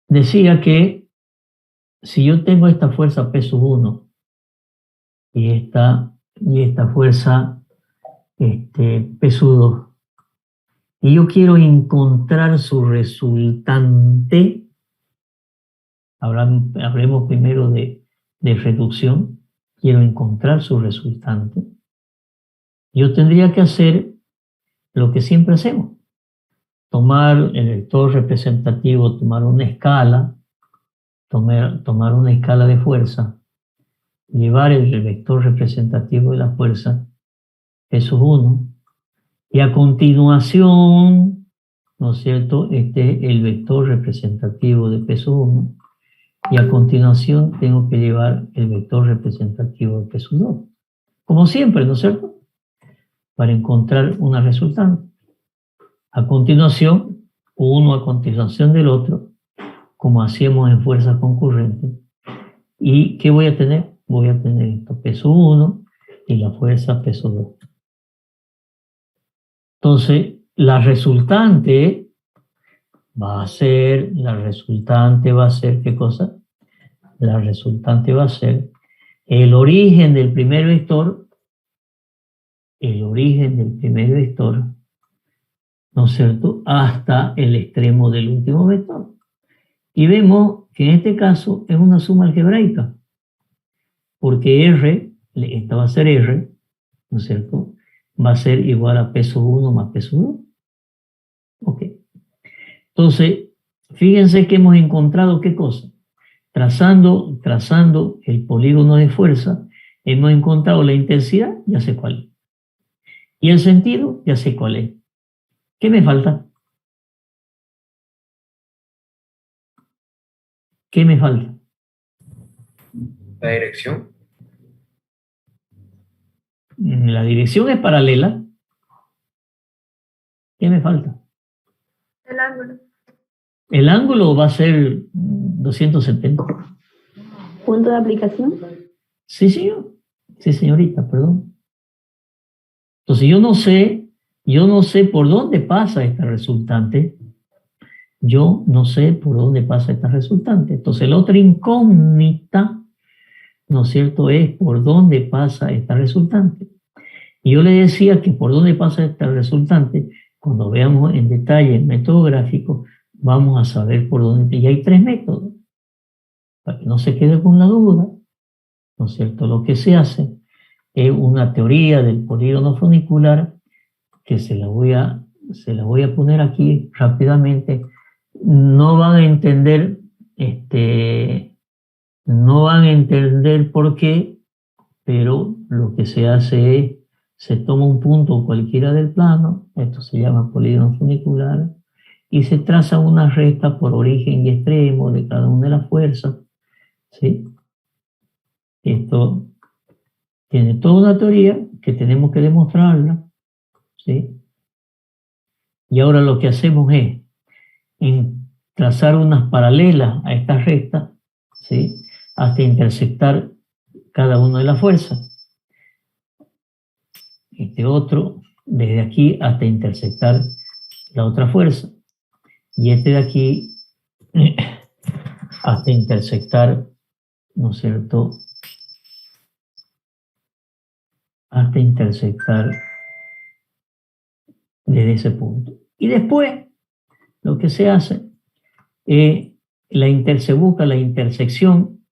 Decía que si yo tengo esta fuerza P sub 1 y esta fuerza P sub 2, y yo quiero encontrar su resultante, hablemos primero de reducción, quiero encontrar su resultante, yo tendría que hacer lo que siempre hacemos, tomar el vector representativo, tomar una escala, tomar una escala de fuerza, llevar el vector representativo de la fuerza, P sub 1, y a continuación, ¿no es cierto?, el vector representativo de P sub 1, y a continuación tengo que llevar el vector representativo de P sub 2, como siempre, ¿no es cierto?, para encontrar una resultante. A continuación, uno a continuación del otro, como hacíamos en fuerzas concurrentes. ¿Y qué voy a tener? Voy a tener esto, P sub 1 y la fuerza P sub 2. Entonces, la resultante va a ser, ¿qué cosa? La resultante va a ser el origen del primer vector, ¿no es cierto?, hasta el extremo del último vector. Y vemos que en este caso es una suma algebraica, porque R, esta va a ser R, ¿no es cierto?, va a ser igual a P sub 1 más P sub 2. Ok. Entonces, fíjense que hemos encontrado qué cosa. Trazando el polígono de fuerza, hemos encontrado la intensidad, ya sé cuál es. Y el sentido, ya sé cuál es. ¿Qué me falta? ¿Qué me falta? La dirección. La dirección es paralela. ¿Qué me falta? El ángulo. El ángulo va a ser 270. ¿Punto de aplicación? Sí, señor. Sí, señorita, perdón. Entonces yo no sé por dónde pasa esta resultante. Yo no sé por dónde pasa esta resultante. Entonces la otra incógnita, ¿no es cierto?, es por dónde pasa esta resultante. Y yo le decía que por dónde pasa esta resultante, cuando veamos en detalle el método gráfico, vamos a saber por dónde. Y hay tres métodos, para que no se quede con la duda, ¿no es cierto? Lo que se hace es una teoría del polígono funicular que se la voy a poner aquí rápidamente. No van a entender, no van a entender por qué, pero lo que se hace es, se toma un punto cualquiera del plano, esto se llama polígono funicular, y se traza una recta por origen y extremo de cada una de las fuerzas, ¿sí? Esto tiene toda una teoría que tenemos que demostrarla, ¿sí? Y ahora lo que hacemos es trazar unas paralelas a esta recta, ¿sí?, hasta intersectar cada una de las fuerzas. Este otro, desde aquí hasta intersectar la otra fuerza. Y este de aquí hasta intersectar, ¿no es cierto?, hasta intersectar desde ese punto. Y después, lo que se hace es, se busca la intersección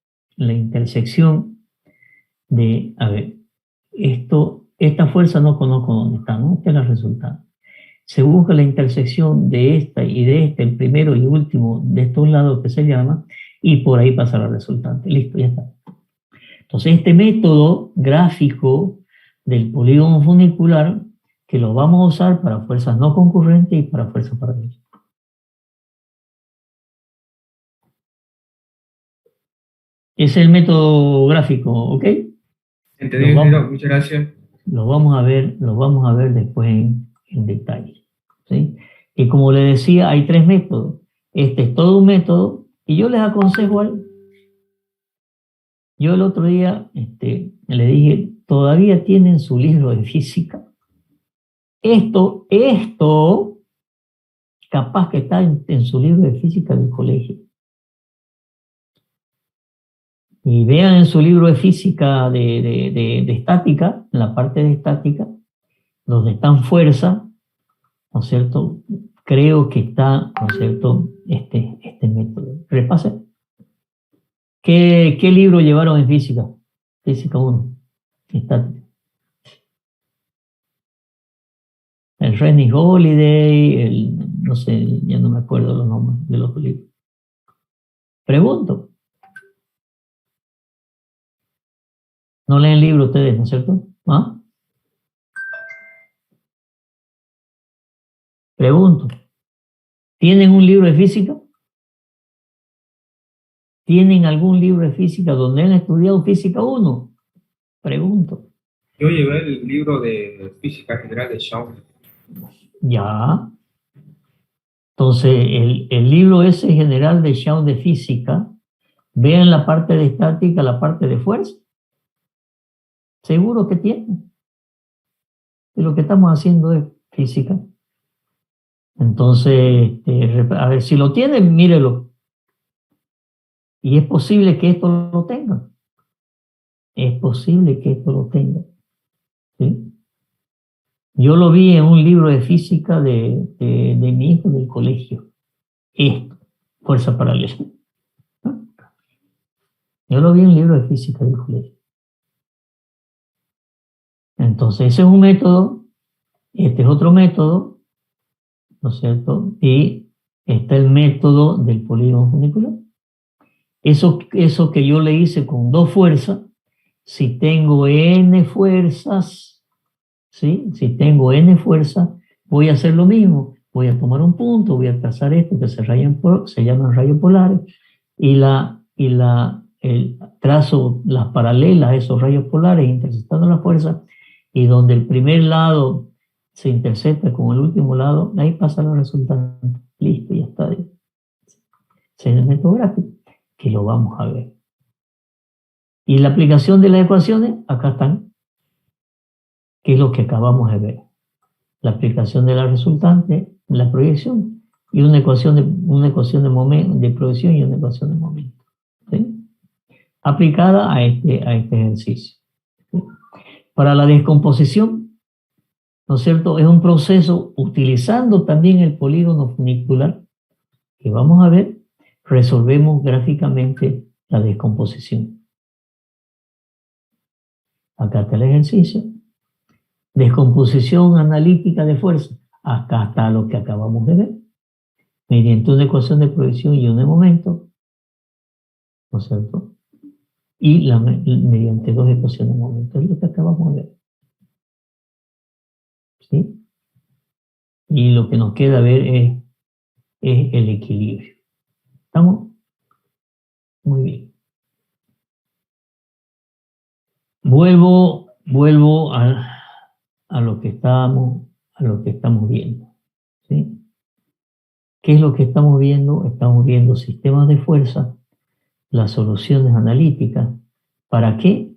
de, a ver, esta fuerza no conozco dónde está, ¿no? Esta es la resultante. Se busca la intersección de esta y de este, el primero y último de estos lados que se llama, y por ahí pasa la resultante. Listo, ya está. Entonces, este método gráfico del polígono funicular, que lo vamos a usar para fuerzas no concurrentes y para fuerzas paralelas. Es el método gráfico, ¿ok? Entendido, muchas gracias. Lo vamos a ver después en detalle, ¿sí? Y como le decía, hay tres métodos. Este es todo un método, y yo les aconsejo algo. Yo el otro día le dije, ¿todavía tienen su libro de física? Esto, capaz que está en su libro de física del colegio. Y vean en su libro de física de estática, en la parte de estática, donde están fuerzas, ¿no es cierto? Creo que está, ¿no es cierto?, este método. Repasen. ¿Qué libro llevaron en física? Física 1, estática. El Rennie Holiday, no sé, ya no me acuerdo los nombres de los libros. Pregunto. No leen libros ustedes, ¿no es cierto? ¿Ah? Pregunto. ¿Tienen un libro de física? ¿Tienen algún libro de física donde han estudiado física 1? Pregunto. Yo llevé el libro de Física General de Shaw. Ya. Entonces, el libro ese general de Shaw de física, vean la parte de estática, la parte de fuerza. Seguro que tienen. Y lo que estamos haciendo es física. Entonces, a ver, si lo tienen, mírelo. Y es posible que esto lo tengan. Es posible que esto lo tengan. ¿Sí? Yo lo vi en un libro de física de mi hijo del colegio. Esto, fuerza paralela. ¿No? Yo lo vi en un libro de física del colegio. Entonces, ese es un método, este es otro método, ¿no es cierto? Y está el método del polígono funicular. Eso que yo le hice con 2 fuerzas, si tengo N fuerzas, ¿sí? Si tengo N fuerzas, voy a hacer lo mismo. Voy a tomar un punto, voy a trazar esto que se llaman rayos polares, y trazo las paralelas a esos rayos polares interceptando la fuerza, y donde el primer lado se intercepta con el último lado, ahí pasa la resultante. Listo, ya está. Ese es el método gráfico, que lo vamos a ver. Y la aplicación de las ecuaciones, acá están, que es lo que acabamos de ver. La aplicación de la resultante, la proyección, y una ecuación de momento, de proyección y una ecuación de momento. ¿Sí? Aplicada a este ejercicio. ¿Sí? Para la descomposición, ¿no es cierto? Es un proceso utilizando también el polígono funicular, que vamos a ver, resolvemos gráficamente la descomposición. Acá está el ejercicio. Descomposición analítica de fuerza. Acá está lo que acabamos de ver. Mediante una ecuación de proyección y una de momento, ¿no es cierto? Y mediante 2 ecuaciones de momento. Es lo que acabamos de ver. ¿Sí? Y lo que nos queda ver es el equilibrio. ¿Estamos? Muy bien. Vuelvo a lo que estamos viendo. ¿Sí? ¿Qué es lo que estamos viendo? Estamos viendo sistemas de fuerza, las soluciones analíticas. ¿Para qué?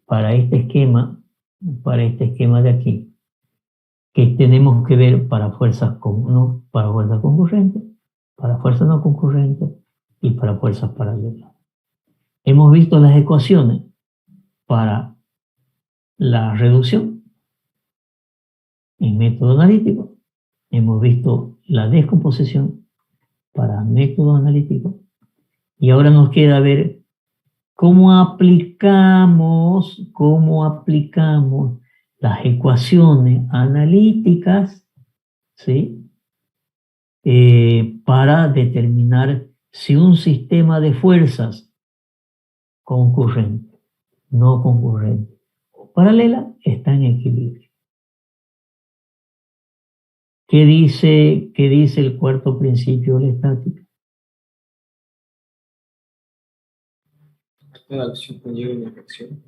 Para este esquema de aquí, que tenemos que ver para fuerzas concurrentes, para fuerzas no concurrentes y para fuerzas paralelas. Hemos visto las ecuaciones para la reducción en método analítico. Hemos visto la descomposición para método analítico. Y ahora nos queda ver cómo aplicamos las ecuaciones analíticas, ¿sí? Para determinar si un sistema de fuerzas concurrente, no concurrente o paralela está en equilibrio. ¿Qué dice el cuarto principio de la estática? Toda acción conlleva una reacción.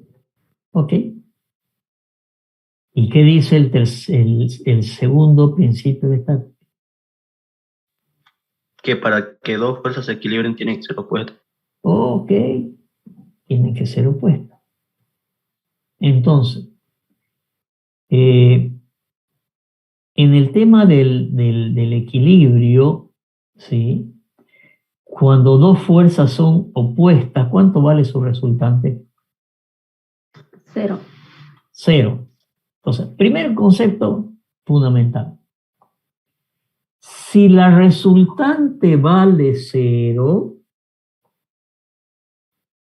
Ok. ¿Y qué dice el segundo principio de estática? Que para que 2 fuerzas se equilibren tienen que ser opuestas. Ok. Tienen que ser opuestas. Entonces, en el tema del equilibrio, ¿sí? Cuando dos fuerzas son opuestas, ¿cuánto vale su resultante? 0. 0. Entonces, primer concepto fundamental. Si la resultante vale 0,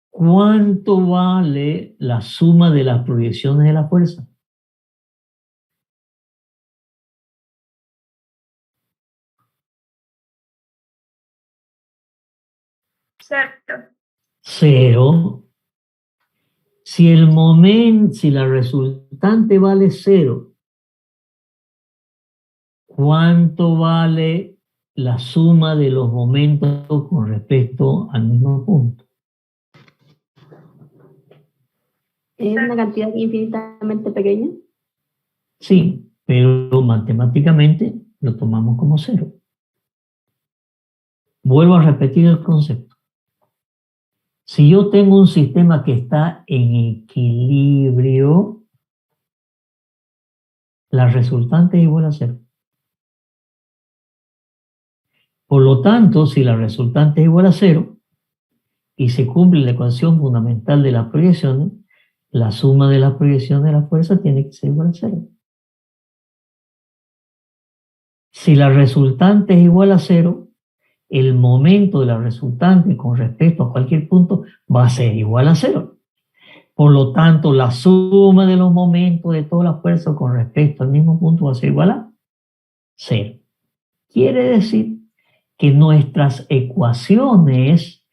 ¿cuánto vale la suma de las proyecciones de la fuerza? Cierto. 0. Si la resultante vale 0, ¿cuánto vale la suma de los momentos con respecto al mismo punto? ¿Es una cantidad infinitamente pequeña? Sí, pero matemáticamente lo tomamos como 0. Vuelvo a repetir el concepto. Si yo tengo un sistema que está en equilibrio, la resultante es igual a 0. Por lo tanto, si la resultante es igual a 0 y se cumple la ecuación fundamental de las proyecciones, la suma de las proyecciones de la fuerza tiene que ser igual a 0. Si la resultante es igual a 0, el momento de la resultante con respecto a cualquier punto va a ser igual a 0. Por lo tanto, la suma de los momentos de todas las fuerzas con respecto al mismo punto va a ser igual a 0. Quiere decir que nuestras ecuaciones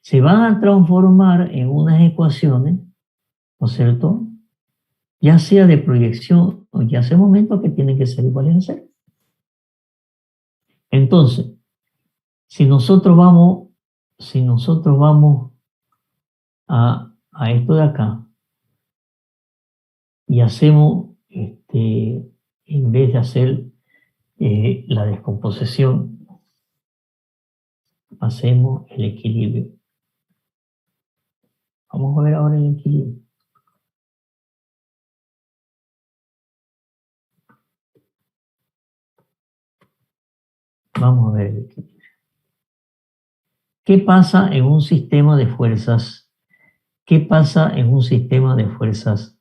se van a transformar en unas ecuaciones, ¿no es cierto? Ya sea de proyección o ya sea momentos que tienen que ser iguales a 0. Entonces, si nosotros vamos a esto de acá y hacemos, en vez de hacer la descomposición, hacemos el equilibrio. Vamos a ver ahora el equilibrio. Vamos a ver el equilibrio. ¿Qué pasa en un sistema de fuerzas? ¿Qué pasa en un sistema de fuerzas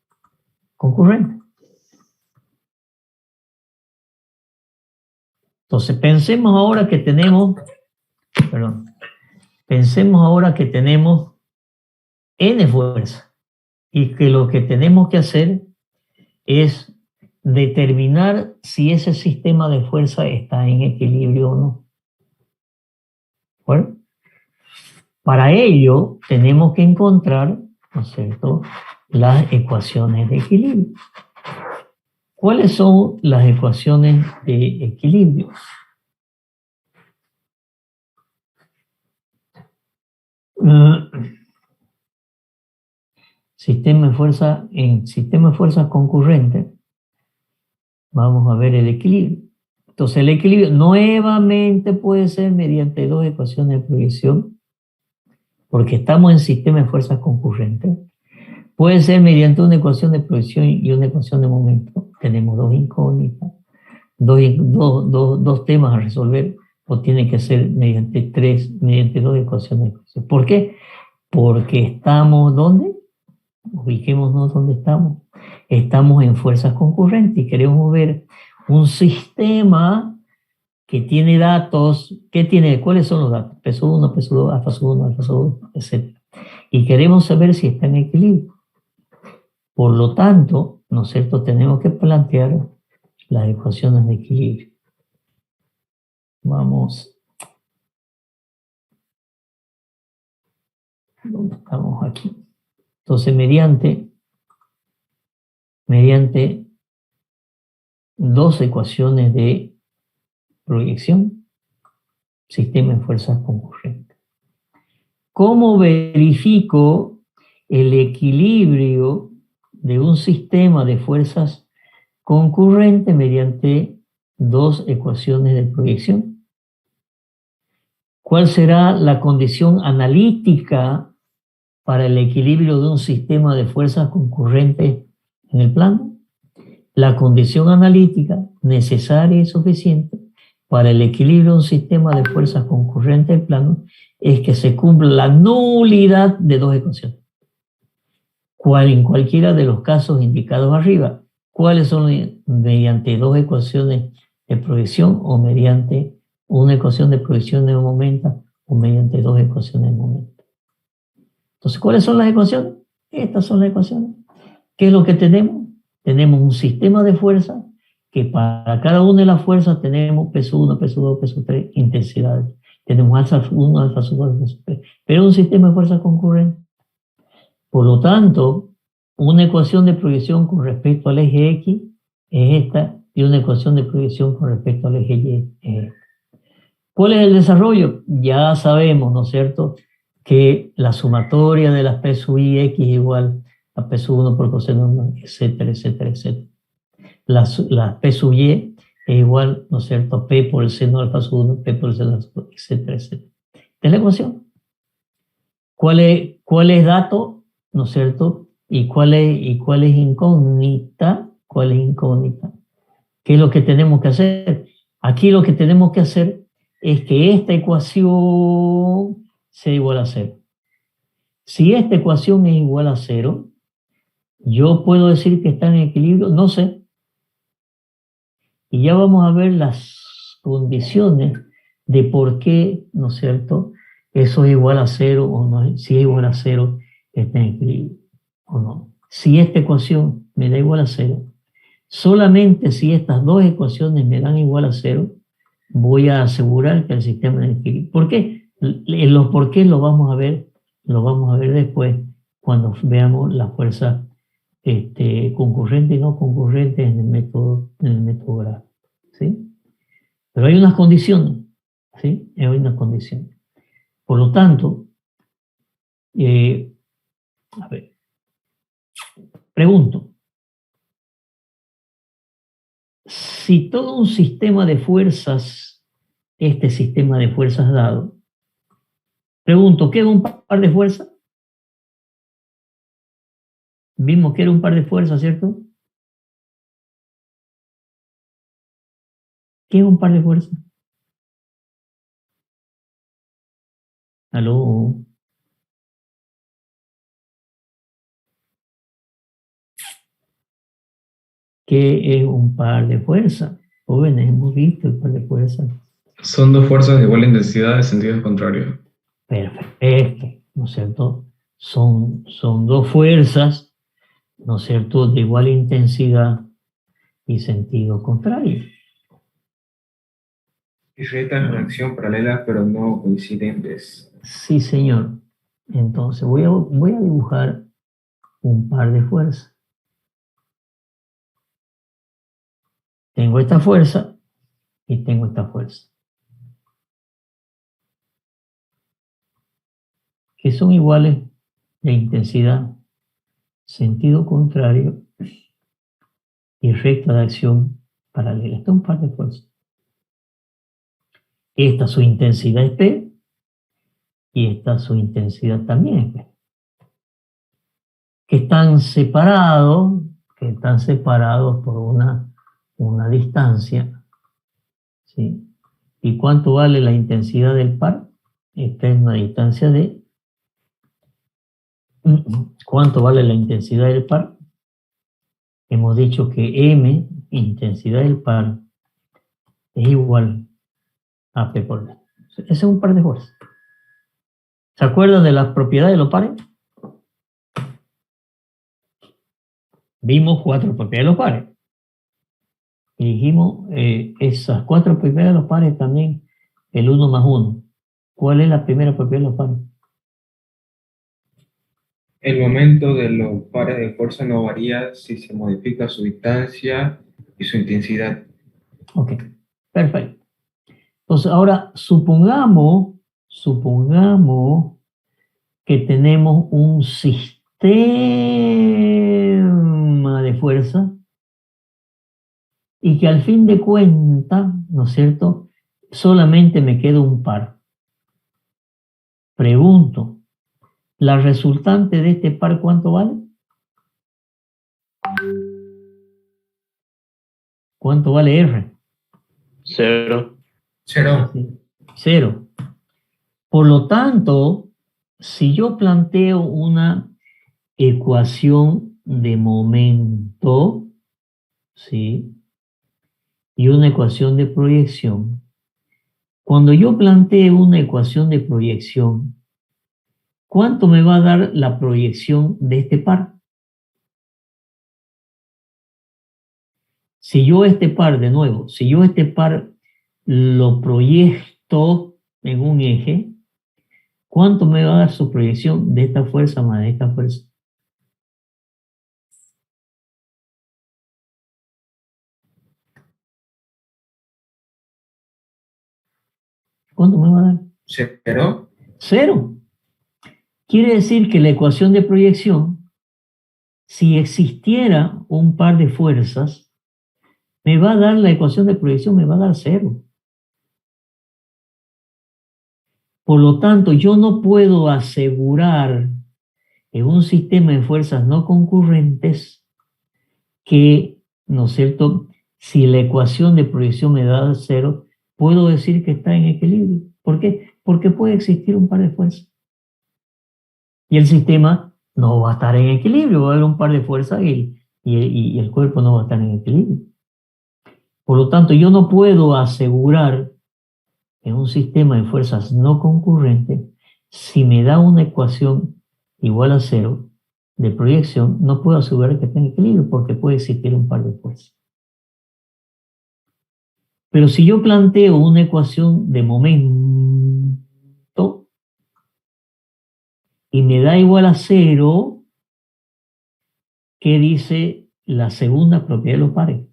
concurrentes? Entonces, pensemos ahora que tenemos N fuerzas y que lo que tenemos que hacer es determinar si ese sistema de fuerza está en equilibrio o no. Bueno, para ello tenemos que encontrar, ¿no es cierto?, las ecuaciones de equilibrio. ¿Cuáles son las ecuaciones de equilibrio? Sistema de fuerza, en sistema de fuerzas concurrentes, vamos a ver el equilibrio. Entonces, el equilibrio nuevamente puede ser mediante dos ecuaciones de proyección, porque estamos en sistema de fuerzas concurrentes. Puede ser mediante una ecuación de proyección y una ecuación de momento. Tenemos dos incógnitas, dos temas a resolver, o tiene que ser mediante dos ecuaciones de proyección. ¿Por qué? Porque estamos, ¿dónde? Ubiquémonos donde estamos. Estamos en fuerzas concurrentes y queremos ver un sistema que tiene datos. ¿Cuáles son los datos? Peso 1, peso 2, alfa sub 1, alfa sub 2, etc. Y queremos saber si está en equilibrio. Por lo tanto, ¿no es cierto?, tenemos que plantear las ecuaciones de equilibrio. Vamos. ¿Dónde estamos aquí? Entonces, mediante dos ecuaciones de proyección, sistema de fuerzas concurrentes. ¿Cómo verifico el equilibrio de un sistema de fuerzas concurrentes mediante dos ecuaciones de proyección? ¿Cuál será la condición analítica para el equilibrio de un sistema de fuerzas concurrentes en el plano? La condición analítica necesaria y suficiente para el equilibrio de un sistema de fuerzas concurrentes del plano es que se cumpla la nulidad de dos ecuaciones. En cualquiera de los casos indicados arriba. ¿Cuáles son? Mediante dos ecuaciones de proyección o mediante una ecuación de proyección de momento o mediante dos ecuaciones de momento. Entonces, ¿cuáles son las ecuaciones? Estas son las ecuaciones. ¿Qué es lo que tenemos? Tenemos un sistema de fuerza que para cada una de las fuerzas tenemos peso 1, peso 2, peso 3, intensidades. Tenemos alfa 1, alfa 2, alfa 3. Pero es un sistema de fuerzas concurrente. Por lo tanto, una ecuación de proyección con respecto al eje X es esta y una ecuación de proyección con respecto al eje Y es esta. ¿Cuál es el desarrollo? Ya sabemos, ¿no es cierto?, que la sumatoria de las P sub I X es igual a P sub 1 por coseno, etcétera, etcétera, etcétera. La P sub Y es igual, ¿no es cierto?, a P por el seno de alfa sub 1, P por el seno de alfa sub 1, etcétera, etcétera. Es la ecuación. ¿Cuál es dato? ¿No es cierto? ¿Y cuál es incógnita? ¿Cuál es incógnita? ¿Qué es lo que tenemos que hacer? Aquí lo que tenemos que hacer es que esta ecuación sea igual a 0. Si esta ecuación es igual a 0, yo puedo decir que está en equilibrio, no sé. Y ya vamos a ver las condiciones de por qué, ¿no es cierto?, eso es igual a 0 o no, si es igual a 0, está en equilibrio o no. Si esta ecuación me da igual a 0, solamente si estas dos ecuaciones me dan igual a 0, voy a asegurar que el sistema es en equilibrio. ¿Por qué? Los por qué lo vamos a ver después cuando veamos la fuerza concurrente y no concurrente en el método gráfico, ¿sí? Pero hay unas condiciones, ¿sí? Hay unas condiciones. Por lo tanto, a ver, pregunto, si todo un sistema de fuerzas, este sistema de fuerzas dado, pregunto, ¿qué es un par de fuerzas? Vimos que era un par de fuerzas, ¿cierto? ¿Qué es un par de fuerzas? ¿Aló? ¿Qué es un par de fuerzas? Jóvenes, hemos visto el par de fuerzas. Son dos fuerzas de igual intensidad en sentido contrario. Perfecto, ¿no es cierto? Son dos fuerzas, ¿no es cierto?, de igual intensidad y sentido contrario. Y rectas en acción paralelas pero no coincidentes. Sí, señor. Entonces voy a dibujar un par de fuerzas. Tengo esta fuerza y tengo esta fuerza, que son iguales de intensidad, sentido contrario y recta de acción paralela. Este es un par de fuerzas. Esta su intensidad es P y esta su intensidad también es P. Que están separados por una distancia, ¿sí? ¿Y cuánto vale la intensidad del par? Esta es una distancia de... ¿Cuánto vale la intensidad del par? Hemos dicho que M, intensidad del par, es igual a P por D. Ese es un par de fuerzas. ¿Se acuerdan de las propiedades de los pares? Vimos 4 propiedades de los pares. Y dijimos esas 4 propiedades de los pares también, el 1 más 1. ¿Cuál es la primera propiedad de los pares? El momento de los pares de fuerza no varía si se modifica su distancia y su intensidad. Ok, perfecto. Entonces ahora supongamos que tenemos un sistema de fuerza y que al fin de cuentas, ¿no es cierto?, solamente me queda un par. Pregunto, ¿la resultante de este par cuánto vale? ¿Cuánto vale R? 0. Cero. 0. Por lo tanto, si yo planteo una ecuación de momento, ¿sí? Y una ecuación de proyección, cuando yo planteo una ecuación de proyección, ¿cuánto me va a dar la proyección de este par? Si yo este par, de nuevo, si yo este par lo proyecto en un eje, ¿cuánto me va a dar su proyección de esta fuerza más de esta fuerza? ¿Cuánto me va a dar? Cero. 0. Quiere decir que la ecuación de proyección, si existiera un par de fuerzas, me va a dar la ecuación de proyección, me va a dar 0. Por lo tanto, yo no puedo asegurar en un sistema de fuerzas no concurrentes que, ¿no es cierto?, si la ecuación de proyección me da 0, puedo decir que está en equilibrio. ¿Por qué? Porque puede existir un par de fuerzas. Y el sistema no va a estar en equilibrio, va a haber un par de fuerzas y el cuerpo no va a estar en equilibrio. Por lo tanto, yo no puedo asegurar en un sistema de fuerzas no concurrentes, si me da una ecuación igual a 0 de proyección, no puedo asegurar que esté en equilibrio porque puede existir un par de fuerzas. Pero si yo planteo una ecuación de momento y me da igual a 0, ¿qué dice la segunda propiedad de los pares?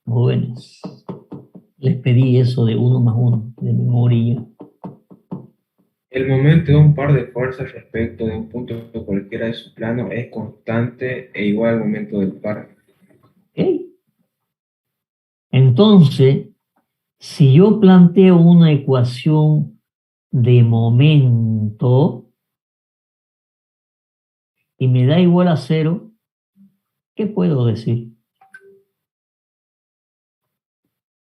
Jóvenes, les pedí eso de 1 más 1, de memoria. El momento de un par de fuerzas respecto de un punto cualquiera de su plano es constante e igual al momento del par. ¿Ok? Entonces, si yo planteo una ecuación de momento y me da igual a 0, ¿qué puedo decir?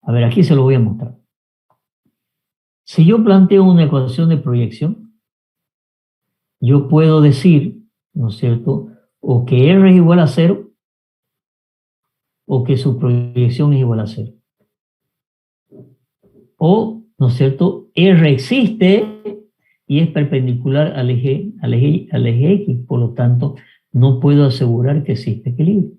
A ver, aquí se lo voy a mostrar. Si yo planteo una ecuación de proyección, yo puedo decir, ¿no es cierto?, o que R es igual a 0 o que su proyección es igual a 0. O, ¿no es cierto?, R existe y es perpendicular al eje X, por lo tanto, no puedo asegurar que existe equilibrio.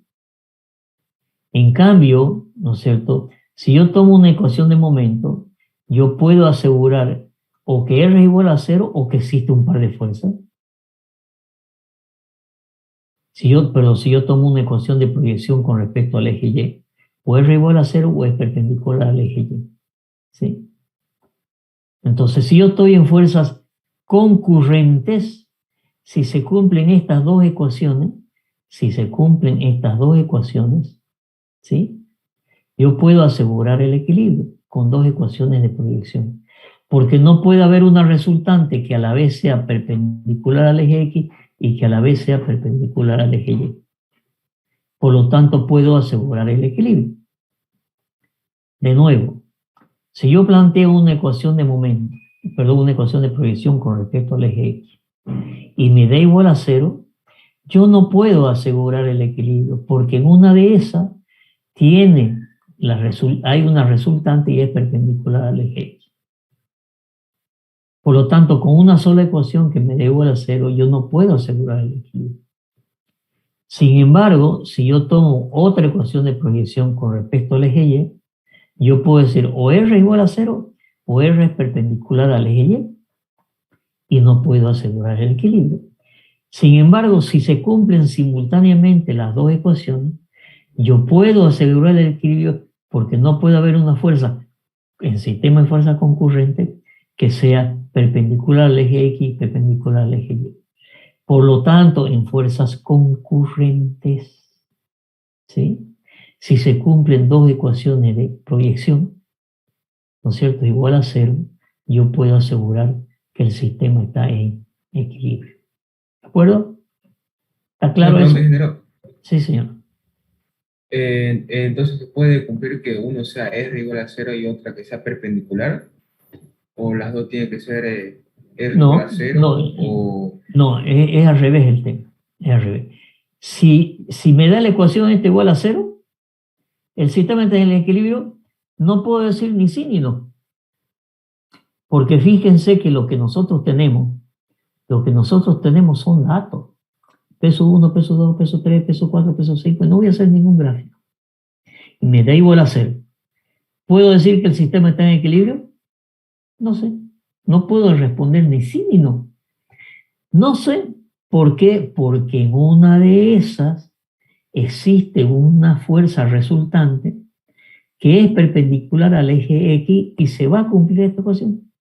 En cambio, ¿no es cierto?, si yo tomo una ecuación de momento, yo puedo asegurar o que R es igual a 0 o que existe un par de fuerzas. Pero si yo tomo una ecuación de proyección con respecto al eje Y, o R igual a 0 o es perpendicular al eje Y. ¿Sí? Entonces, si yo estoy en fuerzas concurrentes, si se cumplen estas dos ecuaciones, ¿sí?, yo puedo asegurar el equilibrio con dos ecuaciones de proyección. Porque no puede haber una resultante que a la vez sea perpendicular al eje X y que a la vez sea perpendicular al eje Y. Por lo tanto, puedo asegurar el equilibrio. De nuevo, si yo planteo una ecuación de momento, una ecuación de proyección con respecto al eje X, y me da igual a 0, yo no puedo asegurar el equilibrio, porque en una de esas hay una resultante y es perpendicular al eje X. Por lo tanto, con una sola ecuación que me dé igual a 0, yo no puedo asegurar el equilibrio. Sin embargo, si yo tomo otra ecuación de proyección con respecto al eje Y, yo puedo decir o R es igual a 0 o R es perpendicular al eje Y no puedo asegurar el equilibrio. Sin embargo, si se cumplen simultáneamente las dos ecuaciones, yo puedo asegurar el equilibrio porque no puede haber una fuerza en sistema de fuerza concurrente que sea perpendicular al eje X y perpendicular al eje Y. Por lo tanto, en fuerzas concurrentes, ¿sí?, si se cumplen dos ecuaciones de proyección, ¿no es cierto?, igual a 0, yo puedo asegurar que el sistema está en equilibrio. ¿De acuerdo? ¿Está claro Una eso? pregunta, ingeniero. Sí, señor. Entonces, ¿se puede cumplir que uno sea R igual a 0 y otra que sea perpendicular? ¿O las dos tienen que ser R igual a No, 0? no, O... no, es al revés el tema. Es al revés. Si me da la ecuación esta igual a 0, el sistema está en el equilibrio, no puedo decir ni sí ni no. Porque fíjense que lo que nosotros tenemos son datos. Peso 1, peso 2, peso 3, peso 4, peso 5. No voy a hacer ningún gráfico. Y me da igual a 0. ¿Puedo decir que el sistema está en equilibrio? No sé. No puedo responder ni sí ni no. No sé. ¿Por qué? Porque en una de esas existe una fuerza resultante que es perpendicular al eje X y se va a cumplir esta ecuación.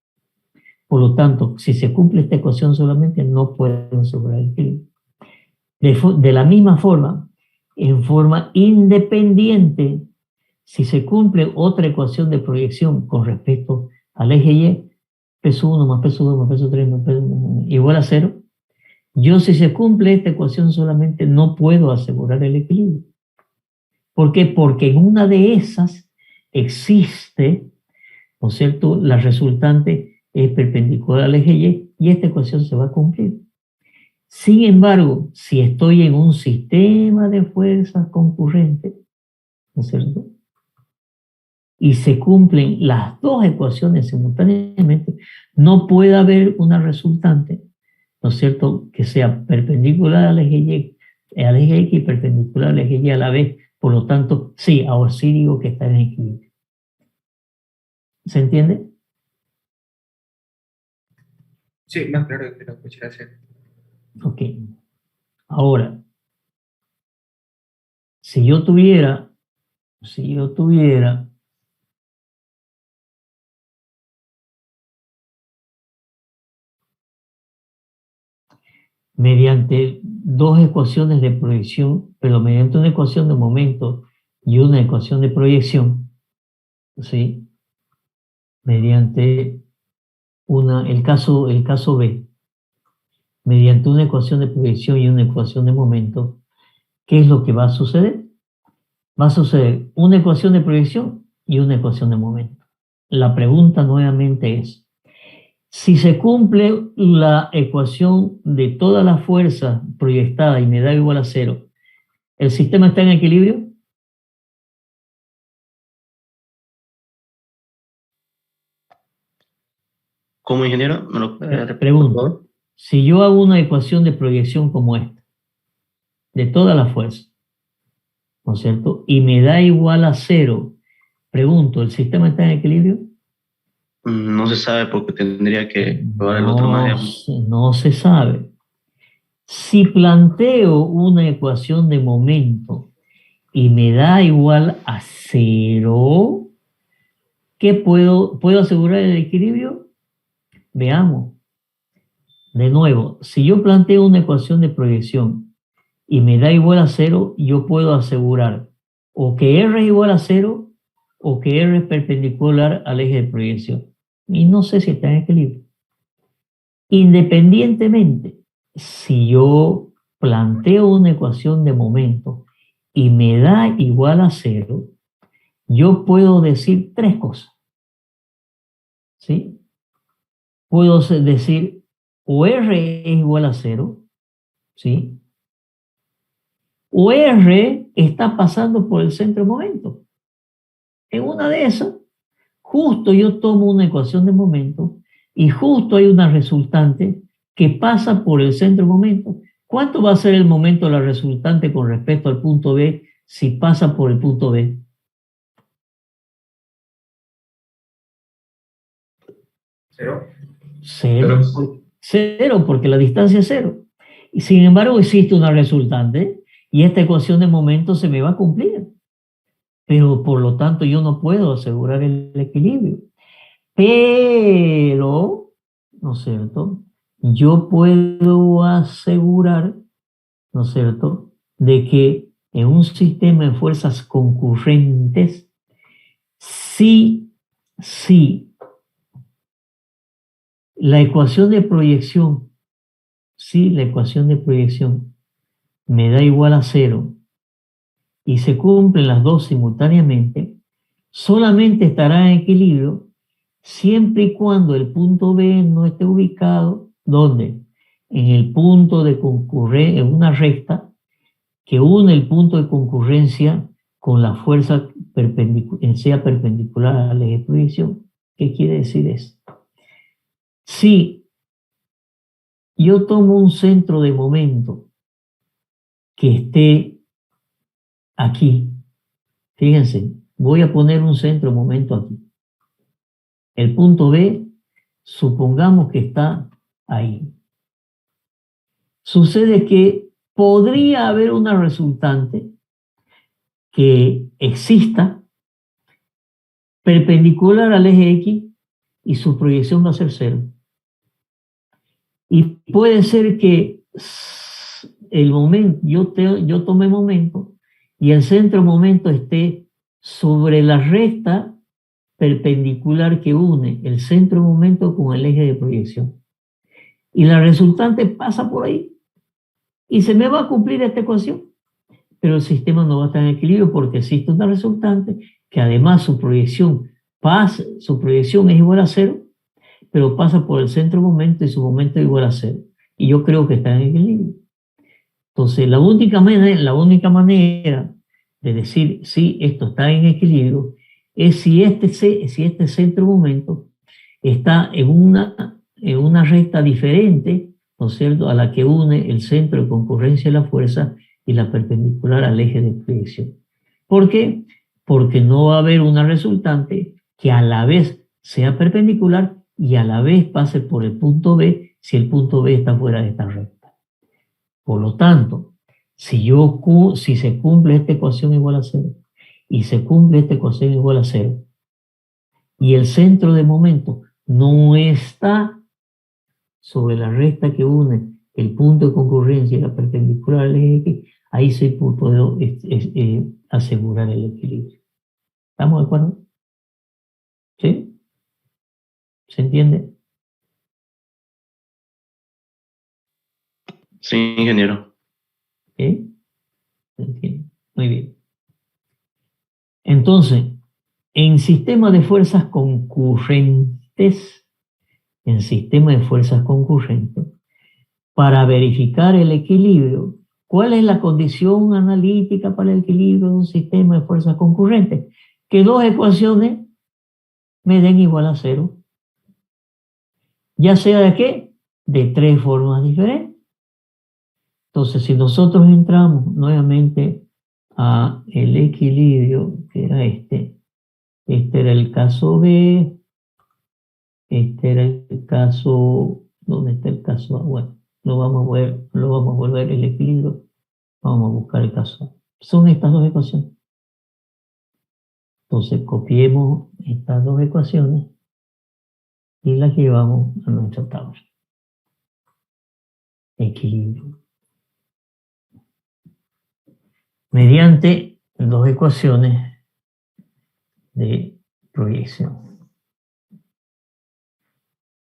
Por lo tanto, si se cumple esta ecuación solamente, no puedo asegurar el equilibrio. De la misma forma, en forma independiente, si se cumple otra ecuación de proyección con respecto al eje Y, peso 1 más peso 2 más peso 3 más peso igual a 0, yo si se cumple esta ecuación solamente no puedo asegurar el equilibrio. ¿Por qué? Porque en una de esas existe, ¿no es cierto?, la resultante es perpendicular al eje Y esta ecuación se va a cumplir. Sin embargo, si estoy en un sistema de fuerzas concurrentes, ¿no es cierto?, y se cumplen las dos ecuaciones simultáneamente, no puede haber una resultante, ¿no es cierto?, que sea perpendicular al eje X y perpendicular al eje Y a la vez. Por lo tanto, sí, ahora sí digo que está en equilibrio. ¿Se entiende? Sí, más claro que lo muchas gracias. Ok. Ahora, si yo tuviera mediante dos ecuaciones de proyección, pero mediante una ecuación de momento y una ecuación de proyección, ¿sí? Mediante el caso B, mediante una ecuación de proyección y una ecuación de momento, ¿qué es lo que va a suceder? Va a suceder una ecuación de proyección y una ecuación de momento. La pregunta nuevamente es, si se cumple la ecuación de toda la fuerza proyectada y me da igual a 0, ¿el sistema está en equilibrio? ¿Cómo, ingeniero? ¿Me lo puede repetir, por Pregunto, favor? si yo hago una ecuación de proyección como esta, de toda la fuerza, ¿no es cierto?, y me da igual a 0, pregunto, ¿el sistema está en equilibrio? No se sabe porque tendría que probar el otro más. No se sabe. Si planteo una ecuación de momento y me da igual a 0, ¿qué puedo asegurar el equilibrio? Veamos. De nuevo, si yo planteo una ecuación de proyección y me da igual a 0, yo puedo asegurar o que R es igual a 0 o que R es perpendicular al eje de proyección. Y no sé si está en equilibrio. Independientemente, si yo planteo una ecuación de momento y me da igual a 0, yo puedo decir tres cosas. ¿Sí? Puedo decir o R es igual a 0, ¿sí?, o R está pasando por el centro de momento. En una de esas, justo yo tomo una ecuación de momento y justo hay una resultante que pasa por el centro de momento. ¿Cuánto va a ser el momento de la resultante con respecto al punto B si pasa por el punto B? ¿Cero? Cero. Cero, porque la distancia es cero. Y sin embargo, existe una resultante y esta ecuación de momento se me va a cumplir. Pero por lo tanto, yo no puedo asegurar el equilibrio. Pero, ¿no es cierto?, yo puedo asegurar, ¿no es cierto?, de que en un sistema de fuerzas concurrentes, sí, la ecuación de proyección si la ecuación de proyección me da igual a 0 y se cumplen las dos simultáneamente, solamente estará en equilibrio siempre y cuando el punto B no esté ubicado, ¿dónde? En el punto de concurrencia, en una recta que une el punto de concurrencia con la fuerza sea perpendicular al eje de proyección. ¿Qué quiere decir esto? Si yo tomo un centro de momento que esté aquí, fíjense, voy a poner un centro de momento aquí. El punto B, supongamos que está ahí. Sucede que podría haber una resultante que exista perpendicular al eje X y su proyección va a ser 0. Y puede ser que el momento, yo tomé momento y el centro momento esté sobre la recta perpendicular que une el centro momento con el eje de proyección. Y la resultante pasa por ahí. Y se me va a cumplir esta ecuación. Pero el sistema no va a estar en equilibrio porque existe una resultante que además su proyección es igual a 0, pero pasa por el centro momento y su momento es igual a 0. Y yo creo que está en equilibrio. Entonces, la única manera de decir si esto está en equilibrio es si este centro momento está en una recta diferente, ¿no es cierto?, a la que une el centro de concurrencia de la fuerza y la perpendicular al eje de proyección. ¿Por qué? Porque no va a haber una resultante que a la vez sea perpendicular y a la vez pase por el punto B si el punto B está fuera de esta recta. Por lo tanto, si se cumple esta ecuación igual a 0 y se cumple esta ecuación igual a 0 y el centro de momento no está sobre la recta que une el punto de concurrencia y la perpendicular al eje X, ahí sí puedo asegurar el equilibrio. ¿Estamos de acuerdo? ¿Sí? ¿Se entiende? Sí, ingeniero. ¿Sí? ¿Se entiende? Muy bien. Entonces, en sistema de fuerzas concurrentes, para verificar el equilibrio, ¿cuál es la condición analítica para el equilibrio de un sistema de fuerzas concurrentes? Que dos ecuaciones me den igual a 0. Ya sea de qué, de 3 formas diferentes. Entonces, si nosotros entramos nuevamente a el equilibrio, que era este era el caso B, este era el caso, ¿dónde está el caso A? Bueno, lo vamos a volver el equilibrio, vamos a buscar el caso A. Son estas dos ecuaciones. Entonces, copiemos estas dos ecuaciones y las llevamos a nuestra tabla. Equilibrio. Mediante dos ecuaciones de proyección.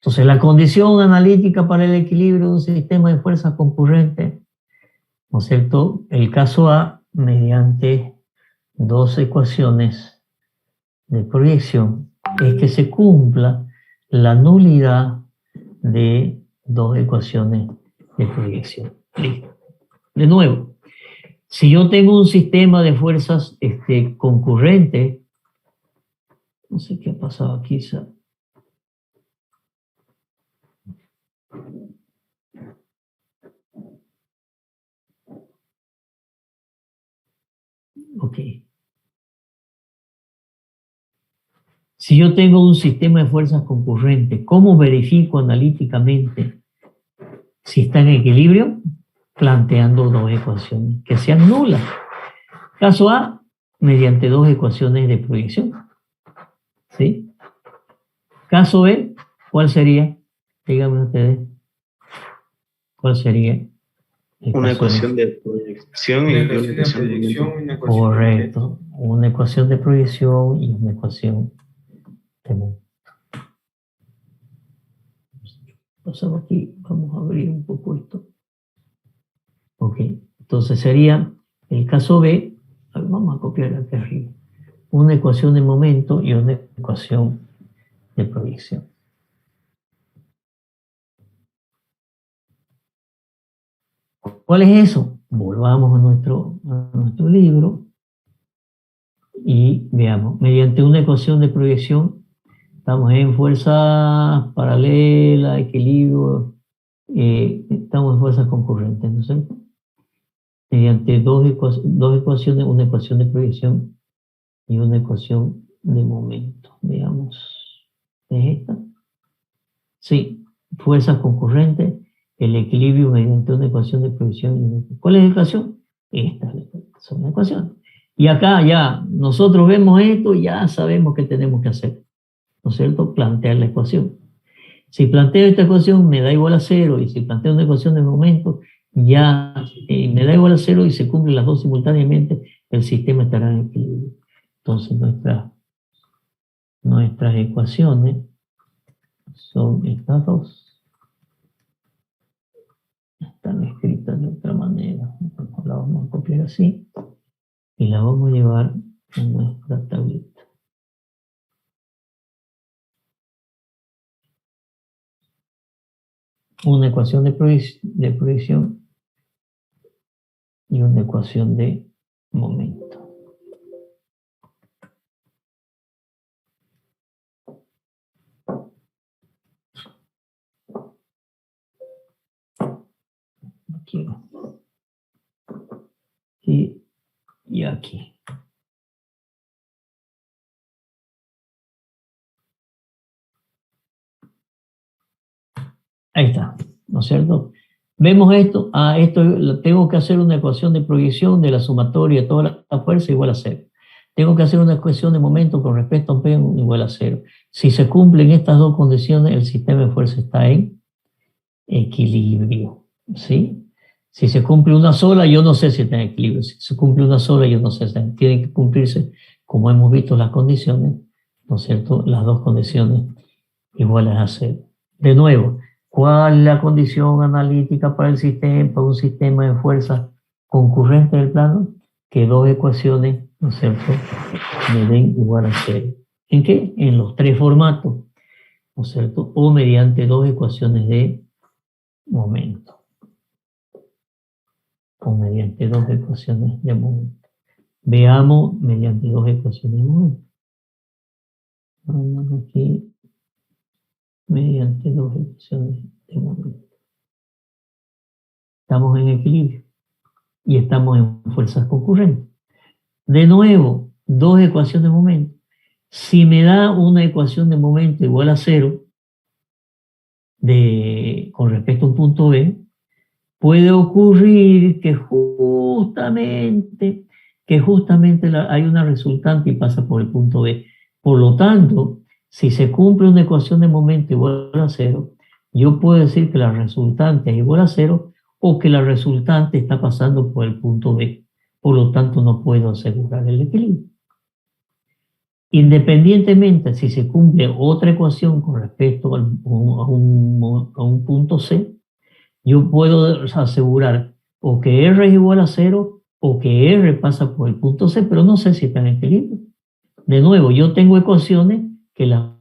Entonces, la condición analítica para el equilibrio de un sistema de fuerzas concurrentes, ¿no es cierto? El caso A, mediante dos ecuaciones de proyección, es que se cumpla la nulidad de dos ecuaciones de proyección. Listo. De nuevo, si yo tengo un sistema de fuerzas concurrente, no sé qué ha pasado aquí, ok. Si yo tengo un sistema de fuerzas concurrentes, ¿cómo verifico analíticamente si está en equilibrio? Planteando dos ecuaciones que sean nulas. Caso A, mediante dos ecuaciones de proyección. ¿Sí? Caso B, ¿cuál sería? Díganme ustedes. ¿Cuál sería? Una ecuación de proyección y una ecuación de momento. Correcto. Una ecuación de proyección y una ecuación de momento. Pasamos aquí, vamos a abrir un poco esto. Ok, entonces sería el caso B, vamos a copiar aquí arriba, una ecuación de momento y una ecuación de proyección. ¿Cuál es eso? Volvamos a nuestro libro y veamos, mediante una ecuación de proyección, estamos en fuerza paralela, equilibrio, estamos en fuerzas concurrentes, ¿no es cierto? Mediante dos ecuaciones, una ecuación de proyección y una ecuación de momento. Veamos, ¿es esta? Sí, fuerzas concurrentes, el equilibrio mediante una ecuación de proyección. ¿Cuál es la ecuación? Esta es la ecuación. Y acá ya nosotros vemos esto y ya sabemos qué tenemos que hacer, ¿no es cierto? Plantear la ecuación. Si planteo esta ecuación me da igual a 0 y si planteo una ecuación de momento ya me da igual a 0 y se cumplen las dos simultáneamente, el sistema estará en equilibrio. Entonces nuestras ecuaciones son estas dos. Están escritas de otra manera. La vamos a copiar así y la vamos a llevar en nuestra tablita. Una ecuación de proyección y una ecuación de momento. Aquí. Y aquí. Ahí está, ¿no es cierto? Vemos esto, esto tengo que hacer una ecuación de proyección de la sumatoria de toda la fuerza igual a 0. Tengo que hacer una ecuación de momento con respecto a un P igual a 0. Si se cumplen estas dos condiciones, el sistema de fuerza está en equilibrio, ¿sí? Si se cumple una sola, yo no sé si está en equilibrio. Si se cumple una sola, yo no sé si tienen que cumplirse, como hemos visto las condiciones, ¿no es cierto? Las dos condiciones iguales a 0. De nuevo, ¿cuál es la condición analítica para un sistema de fuerza concurrente del plano? Que dos ecuaciones, ¿no es cierto?, me den igual a 0. ¿En qué? En los tres formatos, ¿no es cierto? O mediante dos ecuaciones de momento. O mediante dos ecuaciones de momento. Veamos mediante dos ecuaciones de momento. Vamos aquí. Mediante dos ecuaciones de momento. Estamos en equilibrio y estamos en fuerzas concurrentes. De nuevo, dos ecuaciones de momento. Si me da una ecuación de momento igual a 0 con respecto a un punto B, puede ocurrir que justamente hay una resultante y pasa por el punto B. Por lo tanto, si se cumple una ecuación de momento igual a 0, yo puedo decir que la resultante es igual a 0 o que la resultante está pasando por el punto B. Por lo tanto, no puedo asegurar el equilibrio. Independientemente si se cumple otra ecuación con respecto a un punto C, yo puedo asegurar o que R es igual a 0 o que R pasa por el punto C, pero no sé si está en equilibrio. De nuevo, yo tengo ecuaciones que las